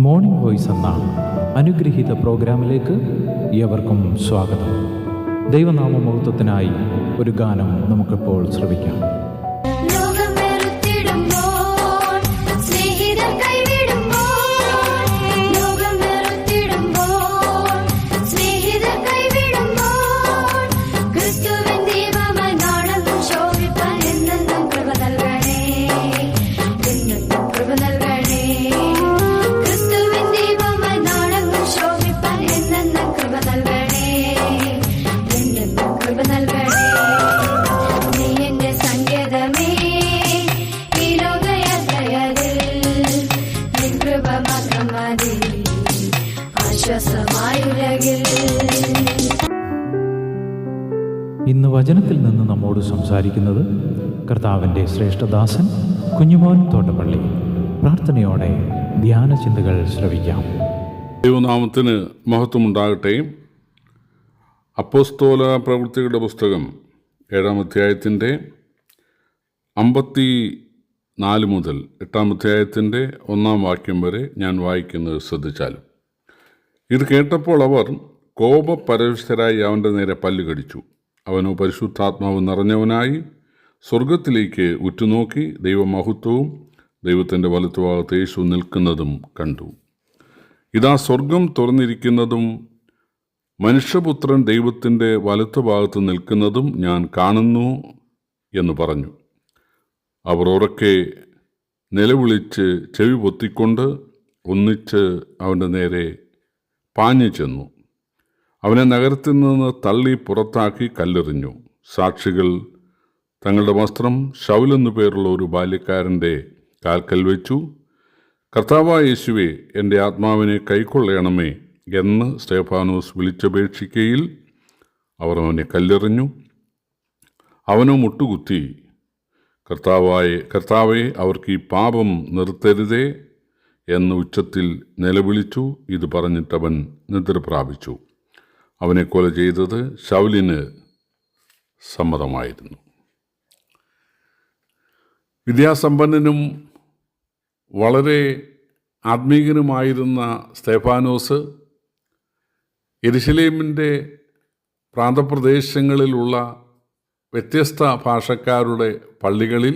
Morning voice എന്ന അനുഗ്രഹീത പ്രോഗ്രാമിലേക്ക് ഏവർക്കും സ്വാഗതം. ദൈവനാമ മഹത്വത്തിനായി ഒരു ഗാനം നമുക്കിപ്പോൾ ശ്രവിക്കാം. ഇന്ന് വചനത്തിൽ നിന്ന് നമ്മോട് സംസാരിക്കുന്നത് കർത്താവിൻ്റെ ശ്രേഷ്ഠദാസൻ കുഞ്ഞുമോൻ തോട്ടപ്പള്ളി. പ്രാർത്ഥനയോടെ ധ്യാന ചിന്തകൾ ശ്രവിക്കാം. ദൈവനാമത്തിന് മഹത്വമുണ്ടാകട്ടെ. അപ്പോസ്തോല പ്രവൃത്തികളുടെ പുസ്തകം 7-ാം അധ്യായത്തിൻ്റെ 54 മുതൽ 8-ാം അധ്യായത്തിൻ്റെ 1-ാം വാക്യം വരെ ഞാൻ വായിക്കുന്നത് ശ്രദ്ധിച്ചാലും. ഇത് കേട്ടപ്പോൾ അവർ കോപപരവശരായി അവൻ്റെ നേരെ പല്ല് കടിച്ചു. അവനോ പരിശുദ്ധാത്മാവ് നിറഞ്ഞവനായി സ്വർഗത്തിലേക്ക് ഉറ്റുനോക്കി ദൈവമഹത്വവും ദൈവത്തിൻ്റെ വലത്തുഭാഗത്ത് യേശു നിൽക്കുന്നതും കണ്ടു. ഇതാ സ്വർഗം തുറന്നിരിക്കുന്നതും മനുഷ്യപുത്രൻ ദൈവത്തിൻ്റെ വലത്തുഭാഗത്ത് നിൽക്കുന്നതും ഞാൻ കാണുന്നു എന്ന് പറഞ്ഞു. അവർ ഉറക്കെ നിലവിളിച്ച് ചെവി പൊത്തിക്കൊണ്ട് ഒന്നിച്ച് അവൻ്റെ നേരെ പാഞ്ഞു ചെന്നു. അവനെ നഗരത്തിൽ നിന്ന് തള്ളി പുറത്താക്കി കല്ലെറിഞ്ഞു. സാക്ഷികൾ തങ്ങളുടെ വസ്ത്രം ശൗലെന്നു പേരുള്ള ഒരു ബാല്യക്കാരൻ്റെ കാൽക്കൽ വെച്ചു. കർത്താവായ യേശുവേ, എൻ്റെ ആത്മാവിനെ കൈക്കൊള്ളണമേ എന്ന് സ്തേഫാനോസ് വിളിച്ചപേക്ഷിക്കയിൽ അവർ അവനെ കല്ലെറിഞ്ഞു. അവനോ മുട്ടുകുത്തി, കർത്താവെ, അവർക്ക് ഈ പാപം നിർത്തരുതേ എന്ന് ഉച്ചത്തിൽ നിലവിളിച്ചു. ഇത് പറഞ്ഞിട്ടവൻ നിദ്ര പ്രാപിച്ചു. അവനെ കൊല ചെയ്തത് ശൗലിന് സമ്മതമായിരുന്നു. വിദ്യാസമ്പന്നനും വളരെ ആത്മീകനുമായിരുന്ന സ്തേഫാനോസ് യെരുശലേമിൻ്റെ പ്രാന്തപ്രദേശങ്ങളിലുള്ള വ്യത്യസ്ത ഭാഷക്കാരുടെ പള്ളികളിൽ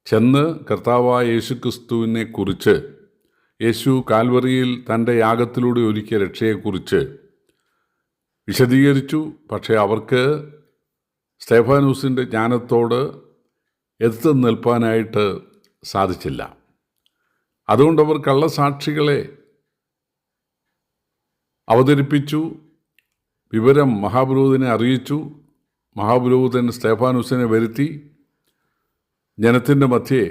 ചെന്ന് കർത്താവായ യേശുക്രിസ്തുവിനെ കുറിച്ച്, യേശു കാൽവറിയിൽ തൻ്റെ യാഗത്തിലൂടെ ഒരുക്കിയ രക്ഷയെക്കുറിച്ച് വിശദീകരിച്ചു. പക്ഷേ അവർക്ക് സ്തേഫാനോസിൻ്റെ ജ്ഞാനത്തോട് എതിർത്ത് നിൽപ്പാനായിട്ട് സാധിച്ചില്ല. അതുകൊണ്ടവർ കള്ളസാക്ഷികളെ അവതരിപ്പിച്ചു. വിവരം മഹാപുരോഹിതനെ അറിയിച്ചു. മഹാപുരോഹിതൻ സ്തേഫാനോസിനെ വരുത്തി ജനത്തിൻ്റെ മധ്യേ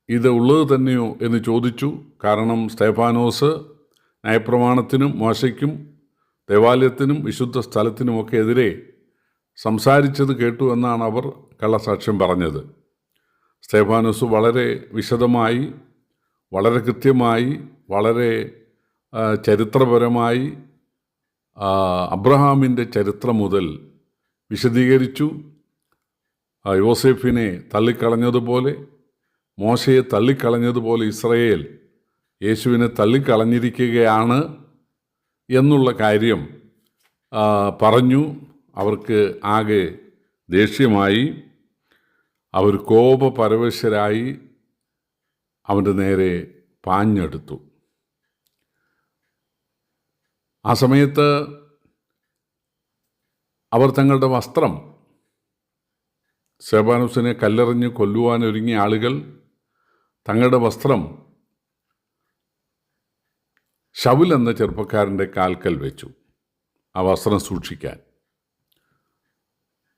ഇത് ഉള്ളത് തന്നെയോ എന്ന് ചോദിച്ചു. കാരണം സ്തേഫാനോസ് ന്യായപ്രമാണത്തിനും മോശയ്ക്കും ദേവാലയത്തിനും വിശുദ്ധ സ്ഥലത്തിനുമൊക്കെ എതിരെ സംസാരിച്ചത് കേട്ടു എന്നാണ് അവർ കള്ളസാക്ഷ്യം പറഞ്ഞത്. സ്തേഫാനോസ് വളരെ വിശദമായി, വളരെ കൃത്യമായി, വളരെ ചരിത്രപരമായി അബ്രഹാമിൻ്റെ ചരിത്രം മുതൽ വിശദീകരിച്ചു. യോസേഫിനെ തള്ളിക്കളഞ്ഞതുപോലെ, മോശയെ തള്ളിക്കളഞ്ഞതുപോലെ ഇസ്രായേൽ യേശുവിനെ തള്ളിക്കളഞ്ഞിരിക്കുകയാണ് എന്നുള്ള കാര്യം പറഞ്ഞു. അവർക്ക് ആകെ ദേഷ്യമായി. അവർ കോപപരവശരായി അവൻ്റെ നേരെ പാഞ്ഞെടുത്തു. ആ സമയത്ത് അവർ തങ്ങളുടെ വസ്ത്രം, സ്തേഫാനോസിനെ കല്ലെറിഞ്ഞ് കൊല്ലുവാനൊരുങ്ങിയ ആളുകൾ തങ്ങളുടെ വസ്ത്രം ശൗൽ എന്ന ചെറുപ്പക്കാരൻ്റെ കാൽക്കൽ വെച്ചു, ആ വസ്ത്രം സൂക്ഷിക്കാൻ.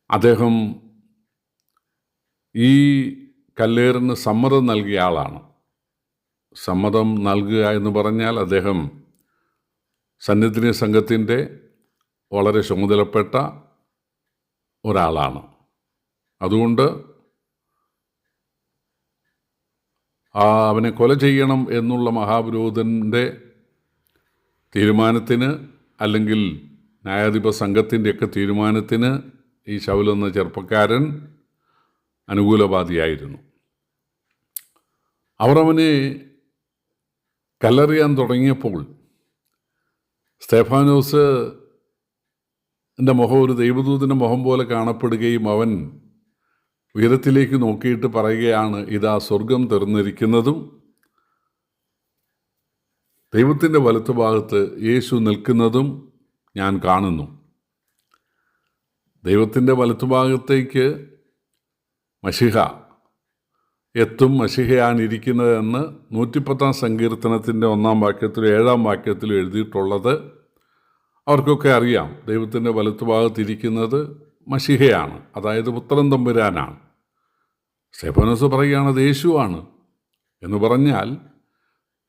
അദ്ദേഹം ഈ കല്ലേറിന് സമ്മതം നൽകിയ ആളാണ്. സമ്മതം നൽകുക എന്ന് പറഞ്ഞാൽ അദ്ദേഹം സന്നിധിന സംഘത്തിൻ്റെ വളരെ ചുമതലപ്പെട്ട ഒരാളാണ്. അതുകൊണ്ട് അവനെ കൊല ചെയ്യണം എന്നുള്ള മഹാപുരോഹിതൻ്റെ തീരുമാനത്തിന്, അല്ലെങ്കിൽ ന്യായാധിപ സംഘത്തിൻ്റെയൊക്കെ തീരുമാനത്തിന് ഈ ശൗൽ എന്ന ചെറുപ്പക്കാരൻ അനുകൂലവാദിയായിരുന്നു. അവർ അവനെ കല്ലെറിയാൻ തുടങ്ങിയപ്പോൾ സ്തെഫാനോസ് മുഖം ഒരു ദൈവദൂതൻ്റെ മുഖം പോലെ കാണപ്പെടുകയും അവൻ ഉയരത്തിലേക്ക് നോക്കിയിട്ട് പറയുകയാണ്, ഇതാ സ്വർഗം തുറന്നിരിക്കുന്നതും ദൈവത്തിൻ്റെ വലത്തുഭാഗത്ത് യേശു നിൽക്കുന്നതും ഞാൻ കാണുന്നു. ദൈവത്തിൻ്റെ വലത്തുഭാഗത്തേക്ക് മശിഹ എത്തും, മശിഹയാണ് ഇരിക്കുന്നതെന്ന് 110 സങ്കീർത്തനത്തിൻ്റെ 1 വാക്യത്തിലും 7 വാക്യത്തിലും എഴുതിയിട്ടുള്ളത് അവർക്കൊക്കെ അറിയാം. ദൈവത്തിൻ്റെ വലത്തുഭാഗത്തിരിക്കുന്നത് മശിഹയാണ്, അതായത് പുത്രൻ തമ്പുരാനാണ്. സ്തെഫാനോസ് പറയുകയാണ് അത് യേശുവാണ് എന്ന് പറഞ്ഞാൽ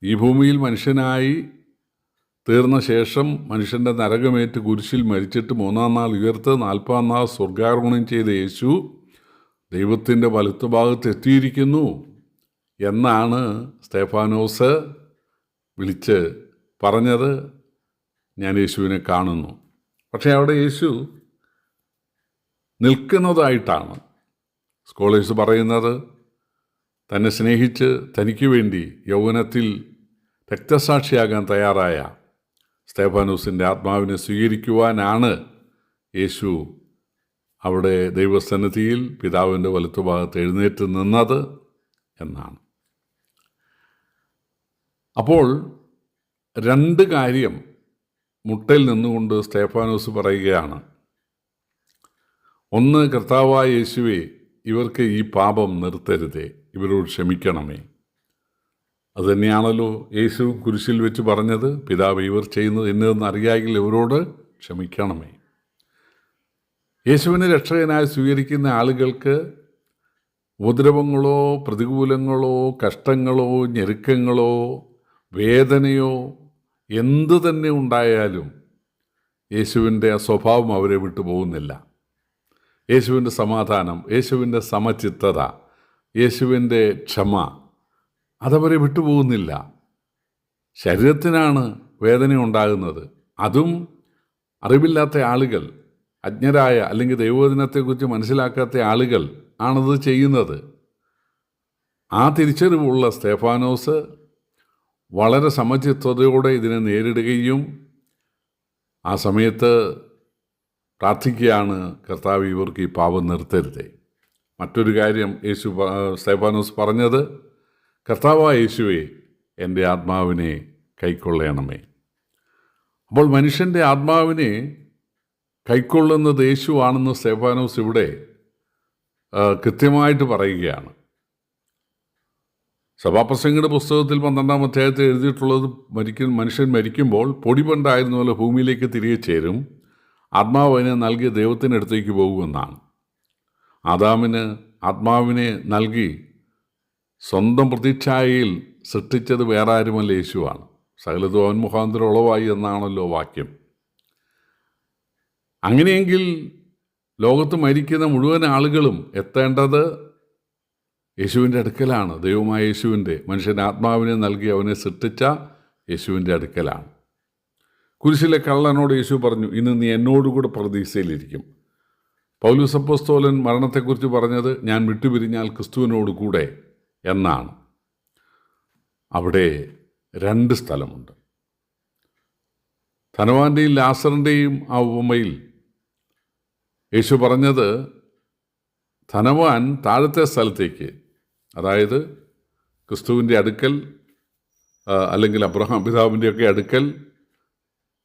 ഈ ഭൂമിയിൽ മനുഷ്യനായി തീർന്ന ശേഷം മനുഷ്യൻ്റെ നരകമേറ്റ് കുരിശിൽ മരിച്ചിട്ട് 3-ാം നാൾ ഉയർത്ത് 40-ാം നാൾ സ്വർഗാരോഹണം ചെയ്ത യേശു ദൈവത്തിൻ്റെ വലത്തുഭാഗത്ത് എത്തിയിരിക്കുന്നു എന്നാണ് സ്തെഫാനോസ് വിളിച്ച് പറഞ്ഞത്. ഞാൻ യേശുവിനെ കാണുന്നു. പക്ഷേ അവിടെ യേശു നിൽക്കുന്നതായിട്ടാണ് സ്കോളേഴ്സ് പറയുന്നത്. തന്നെ സ്നേഹിച്ച് തനിക്ക് വേണ്ടി യൗവനത്തിൽ രക്തസാക്ഷിയാകാൻ തയ്യാറായ സ്തെഫാനോസിൻ്റെ ആത്മാവിനെ സ്വീകരിക്കുവാനാണ് യേശു അവിടെ ദൈവസന്നിധിയിൽ പിതാവിൻ്റെ വലത്തുഭാഗത്ത് എഴുന്നേറ്റ് നിന്നത് എന്നാണ്. അപ്പോൾ 2 കാര്യം മുട്ടയിൽ നിന്നുകൊണ്ട് സ്തെഫാനോസ് പറയുകയാണ്. ഒന്ന്, കർത്താവായ യേശുവേ, ഇവർക്ക് ഈ പാപം നിർത്തരുതേ, ഇവരോട് ക്ഷമിക്കണമേ. അതുതന്നെയാണല്ലോ യേശു കുരിശിൽ വെച്ച് പറഞ്ഞത്, പിതാവ് ഇവർ ചെയ്യുന്നത് എന്നതെന്ന് അറിയാമെങ്കിൽ ഇവരോട് ക്ഷമിക്കണമേ. യേശുവിനെ രക്ഷകനായി സ്വീകരിക്കുന്ന ആളുകൾക്ക് ഉപദ്രവങ്ങളോ പ്രതികൂലങ്ങളോ കഷ്ടങ്ങളോ ഞെരുക്കങ്ങളോ വേദനയോ എന്തു തന്നെ ഉണ്ടായാലും യേശുവിൻ്റെ ആ സ്വഭാവം അവരെ വിട്ടു പോകുന്നില്ല. യേശുവിൻ്റെ സമാധാനം, യേശുവിൻ്റെ സമചിത്തത, യേശുവിൻ്റെ ക്ഷമ അതവരെ വിട്ടുപോകുന്നില്ല. ശരീരത്തിനാണ് വേദന ഉണ്ടാകുന്നത്. അതും അറിവില്ലാത്ത ആളുകൾ, അജ്ഞരായ അല്ലെങ്കിൽ ദൈവവചനത്തെക്കുറിച്ച് മനസ്സിലാക്കാത്ത ആളുകൾ ആണത് ചെയ്യുന്നത്. ആ തിരിച്ചറിവുള്ള സ്തെഫാനോസ് വളരെ സമചിത്തതയോടെ ഇതിനെ നേരിടുകയും ആ സമയത്ത് പ്രാർത്ഥിക്കുകയാണ്, കർത്താവ് ഇവർക്ക് ഈ പാപം നിർത്തരുതേ. മറ്റൊരു കാര്യം സ്തെഫാനോസ് പറഞ്ഞത്, കർത്താവായ യേശുവേ, എൻ്റെ ആത്മാവിനെ കൈക്കൊള്ളണമേ. അപ്പോൾ മനുഷ്യൻ്റെ ആത്മാവിനെ കൈക്കൊള്ളുന്നത് യേശുവാണെന്ന് സ്തെഫാനോസ് ഇവിടെ കൃത്യമായിട്ട് പറയുകയാണ്. സഭാപ്രസംഗിയുടെ പുസ്തകത്തിൽ 12-ാം അധ്യായത്തിൽ എഴുതിയിട്ടുള്ളത്, മനുഷ്യൻ മരിക്കുമ്പോൾ പൊടിപണ്ടായിരുന്ന പോലെ ഭൂമിയിലേക്ക് തിരികെ ചേരും, ആത്മാവ് അതിനെ നൽകി ദൈവത്തിനടുത്തേക്ക് പോകുമെന്നാണ്. ആദാമിന് ആത്മാവിനെ നൽകി സ്വന്തം പ്രതിച്ഛായയിൽ സൃഷ്ടിച്ചത് വേറെ ആരുമല്ല, യേശുവാണ്. സകലതും അവൻ മുഖാന്തരം ഉളവായി എന്നാണല്ലോ വാക്യം. അങ്ങനെയെങ്കിൽ ലോകത്ത് മരിക്കുന്ന മുഴുവൻ ആളുകളും എത്തേണ്ടത് യേശുവിൻ്റെ അടുക്കലാണ്. ദൈവമായ യേശുവിൻ്റെ, മനുഷ്യൻ്റെ ആത്മാവിനെ നൽകി അവനെ സൃഷ്ടിച്ച യേശുവിൻ്റെ അടുക്കലാണ്. കുരിശിലെ കള്ളനോട് യേശു പറഞ്ഞു, ഇന്ന് നീ എന്നോടുകൂടെ പറുദീസയിലിരിക്കും. പൗലോസ് അപ്പോസ്തലൻ മരണത്തെക്കുറിച്ച് പറഞ്ഞത്, ഞാൻ വിട്ടുപിരിഞ്ഞാൽ ക്രിസ്തുവിനോട് കൂടെ എന്നാണ്. അവിടെ 2 സ്ഥലമുണ്ട്. ധനവാന്റെയും ലാസറിൻ്റെയും ആ ഉപമയിൽ യേശു പറഞ്ഞത്, ധനവാൻ താഴത്തെ സ്ഥലത്തേക്ക്, അതായത് ക്രിസ്തുവിൻ്റെ അടുക്കൽ അല്ലെങ്കിൽ അബ്രഹാം പിതാവിൻ്റെയൊക്കെ അടുക്കൽ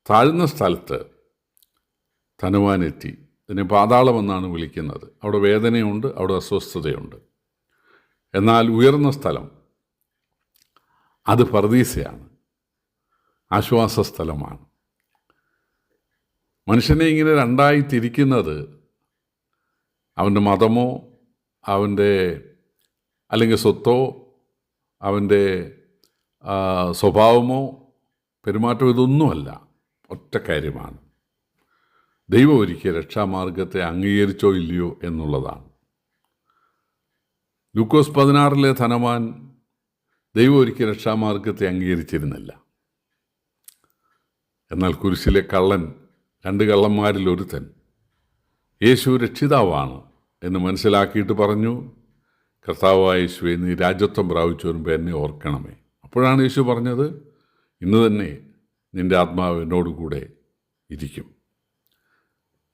താഴ്ന്ന സ്ഥലത്ത് ധനവാൻ എത്തി. ഇതിനെ പാതാളമെന്നാണ് വിളിക്കുന്നത്. അവിടെ വേദനയുണ്ട്, അവിടെ അസ്വസ്ഥതയുണ്ട്. എന്നാൽ ഉയർന്ന സ്ഥലം അത് പറുദീസയാണ്, ആശ്വാസസ്ഥലമാണ്. മനുഷ്യനെ ഇങ്ങനെ 2ആയി തിരിക്കുന്നത് അവൻ്റെ മതമോ അവൻ്റെ അല്ലെങ്കിൽ സ്വത്തോ അവൻ്റെ സ്വഭാവമോ പെരുമാറ്റമോ ഇതൊന്നുമല്ല, ഒറ്റ കാര്യമാണ്. ദൈവം ഒരുക്കിയ രക്ഷാമാർഗത്തെ അംഗീകരിച്ചോ ഇല്ലയോ എന്നുള്ളതാണ്. ലൂക്കോസ് 16 ധനവാൻ ദൈവം ഒരുക്കിയ രക്ഷാമാർഗത്തെ അംഗീകരിച്ചിരുന്നില്ല. എന്നാൽ കുരിശിലെ കള്ളൻ, 2 കള്ളന്മാരിൽ ഒരുത്തൻ, യേശു രക്ഷിതാവാണ് എന്ന് മനസ്സിലാക്കിയിട്ട് പറഞ്ഞു, കർത്താവായ യേശുവേ, നീ രാജ്യത്വം പ്രാപിച്ചു വരുമ്പോൾ എന്നെ ഓർക്കണമേ. അപ്പോഴാണ് യേശു പറഞ്ഞത്, ഇന്ന് തന്നെ നിൻ്റെ ആത്മാവ് എന്നോടുകൂടെ ഇരിക്കും.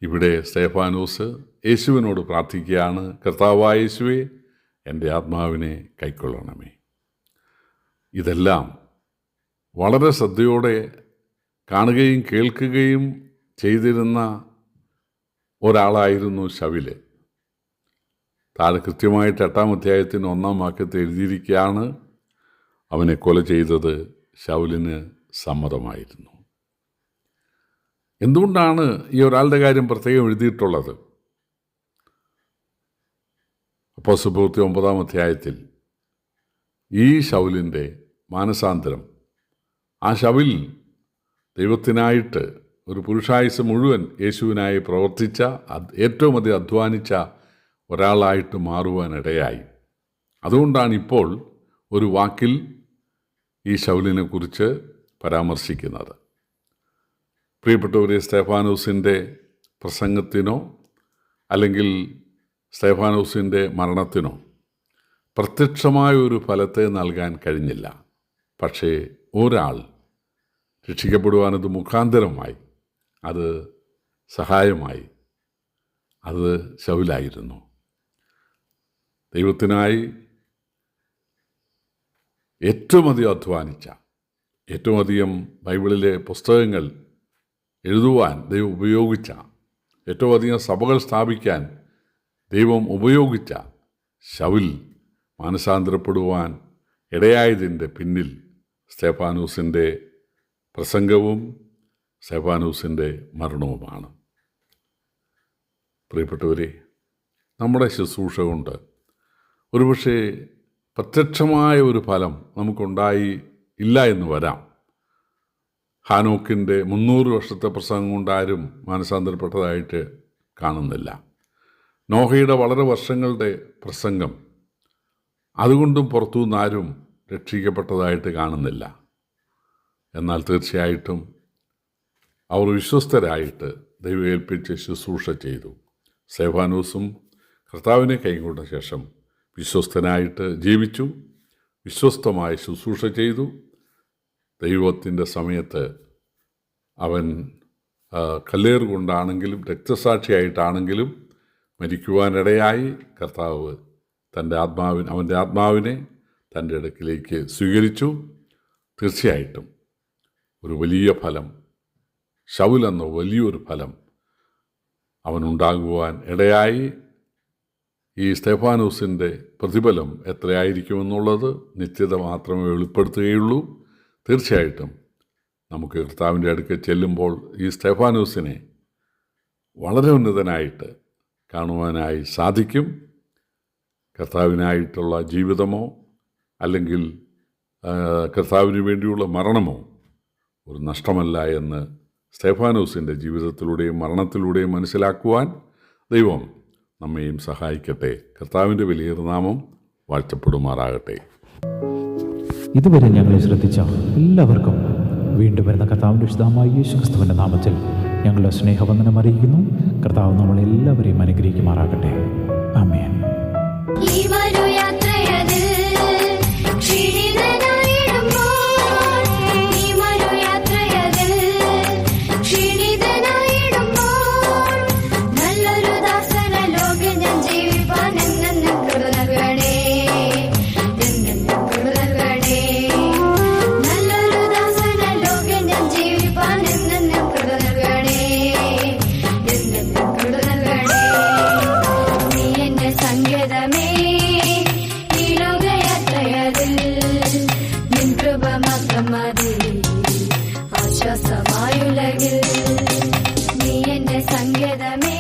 ഇവിടെ സ്തേഫാനോസ് യേശുവിനോട് പ്രാർത്ഥിക്കുകയാണ്, കർത്താവായ യേശുവേ, എൻ്റെ ആത്മാവിനെ കൈക്കൊള്ളണമേ. ഇതെല്ലാം വളരെ ശ്രദ്ധയോടെ കാണുകയും കേൾക്കുകയും ചെയ്തിരുന്ന ഒരാളായിരുന്നു ശൗല്. താഴെ കൃത്യമായിട്ട് 8-ാം അധ്യായത്തിന് 1-ാം വാക്യത്തിൽ എഴുതിയിരിക്കുകയാണ്, അവനെ കൊല ചെയ്തത് ശൗലിന് സമ്മതമായിരുന്നു. എന്തുകൊണ്ടാണ് ഈ ഒരാളുടെ കാര്യം പ്രത്യേകം എഴുതിയിട്ടുള്ളത്? അപ്പോസ്തലപ്രവൃത്തി 9-ാം അധ്യായത്തിൽ ഈ ശൗലിൻ്റെ മാനസാന്തരം, ആ ശൗൽ ദൈവത്തിനായിട്ട് ഒരു പുരുഷായുസ് മുഴുവൻ യേശുവിനായി പ്രവർത്തിച്ച, ഏറ്റവും അധികം അധ്വാനിച്ച ഒരാളായിട്ട് മാറുവാനിടയായി. അതുകൊണ്ടാണ് ഇപ്പോൾ ഒരു വാക്കിൽ ഈ ശൗലിനെ കുറിച്ച് പരാമർശിക്കുന്നത്. പ്രിയപ്പെട്ടവരെ, സ്തേഫാനോസിൻ്റെ പ്രസംഗത്തിനോ അല്ലെങ്കിൽ സ്തേഫാനോസിൻ്റെ മരണത്തിനോ പ്രത്യക്ഷമായ ഒരു ഫലത്തെ നൽകാൻ കഴിഞ്ഞില്ല. പക്ഷേ ഒരാൾ രക്ഷിക്കപ്പെടുവാനത് മുഖാന്തരമായി, അത് സഹായമായി. അത് ശൗലായിരുന്നു. ദൈവത്തിനായി ഏറ്റവും അധികം അധ്വാനിച്ച, ഏറ്റവും അധികം ബൈബിളിലെ പുസ്തകങ്ങൾ എഴുതുവാൻ ദൈവം ഉപയോഗിച്ച, ഏറ്റവും അധികം സഭകൾ സ്ഥാപിക്കാൻ ദൈവം ഉപയോഗിച്ച ശൗൽ മാനസാന്തരപ്പെടുവാൻ ഇടയായതിൻ്റെ പിന്നിൽ സ്തേഫാനോസിൻ്റെ പ്രസംഗവും സ്തേഫാനോസിൻ്റെ മരണവുമാണ്. പ്രിയപ്പെട്ടവരെ, നമ്മുടെ ശുശ്രൂഷ കൊണ്ട് ഒരുപക്ഷെ പ്രത്യക്ഷമായ ഒരു ഫലം നമുക്കുണ്ടായി ഇല്ല എന്ന് വരാം. ഹാനോക്കിൻ്റെ 300 വർഷത്തെ പ്രസംഗം കൊണ്ടാരും മാനസാന്തരപ്പെട്ടതായിട്ട് കാണുന്നില്ല. നോഹയുടെ വളരെ വർഷങ്ങളുടെ പ്രസംഗം, അതുകൊണ്ടും പുറത്തുനിന്ന് ആരും രക്ഷിക്കപ്പെട്ടതായിട്ട് കാണുന്നില്ല. എന്നാൽ തീർച്ചയായിട്ടും അവർ വിശ്വസ്തരായിട്ട് ദൈവം ഏൽപ്പിച്ച് ശുശ്രൂഷ ചെയ്തു. സ്തേഫാനോസും കർത്താവിനെ കൈക്കൊണ്ട ശേഷം വിശ്വസ്തനായിട്ട് ജീവിച്ചു, വിശ്വസ്തമായി ശുശ്രൂഷ ചെയ്തു. ദൈവത്തിൻ്റെ സമയത്ത് അവൻ കല്ലേറ് കൊണ്ടാണെങ്കിലും രക്തസാക്ഷിയായിട്ടാണെങ്കിലും മരിക്കുവാനിടയായി. കർത്താവ് അവൻ്റെ ആത്മാവിനെ തൻ്റെ അടുക്കിലേക്ക് സ്വീകരിച്ചു. തീർച്ചയായിട്ടും ഒരു വലിയ ഫലം, ശൗലെന്ന വലിയൊരു ഫലം അവനുണ്ടാകുവാൻ ഇടയായി. ഈ സ്തേഫാനോസിൻ്റെ പ്രതിഫലം എത്രയായിരിക്കുമെന്നുള്ളത് നിത്യത മാത്രമേ വെളിപ്പെടുത്തുകയുള്ളൂ. തീർച്ചയായിട്ടും നമുക്ക് കർത്താവിൻ്റെ അടുക്കൽ ചെല്ലുമ്പോൾ ഈ സ്തേഫാനോസിനെ വളരെ ഉന്നതനായിട്ട് കാണുവാനായി സാധിക്കും. കർത്താവിനായിട്ടുള്ള ജീവിതമോ അല്ലെങ്കിൽ കർത്താവിന് വേണ്ടിയുള്ള മരണമോ ഒരു നഷ്ടമല്ല എന്ന് സ്തേഫാനോസിൻ്റെ ജീവിതത്തിലൂടെയും മരണത്തിലൂടെയും മനസ്സിലാക്കുവാൻ ദൈവം നമ്മെയും സഹായിക്കട്ടെ. കർത്താവിൻ്റെ വലിയ നാമം വാഴ്ത്തപ്പെടുമാറാകട്ടെ. ഇതുവരെ ഞങ്ങളെ ശ്രദ്ധിച്ച എല്ലാവർക്കും വീണ്ടും വരുന്ന കർത്താവിൻ്റെ വിശുദ്ധമായ യേശുക്രിസ്തുവിൻ്റെ നാമത്തിൽ ഞങ്ങളുടെ സ്നേഹവന്ദനം അറിയിക്കുന്നു. കർത്താവ് നമ്മളെല്ലാവരെയും അനുഗ്രഹിക്കുമാറാകട്ടെ. ആമേൻ. ആശ്വാസമായുലകിൽ നീ എന്റെ സങ്കേതമേ.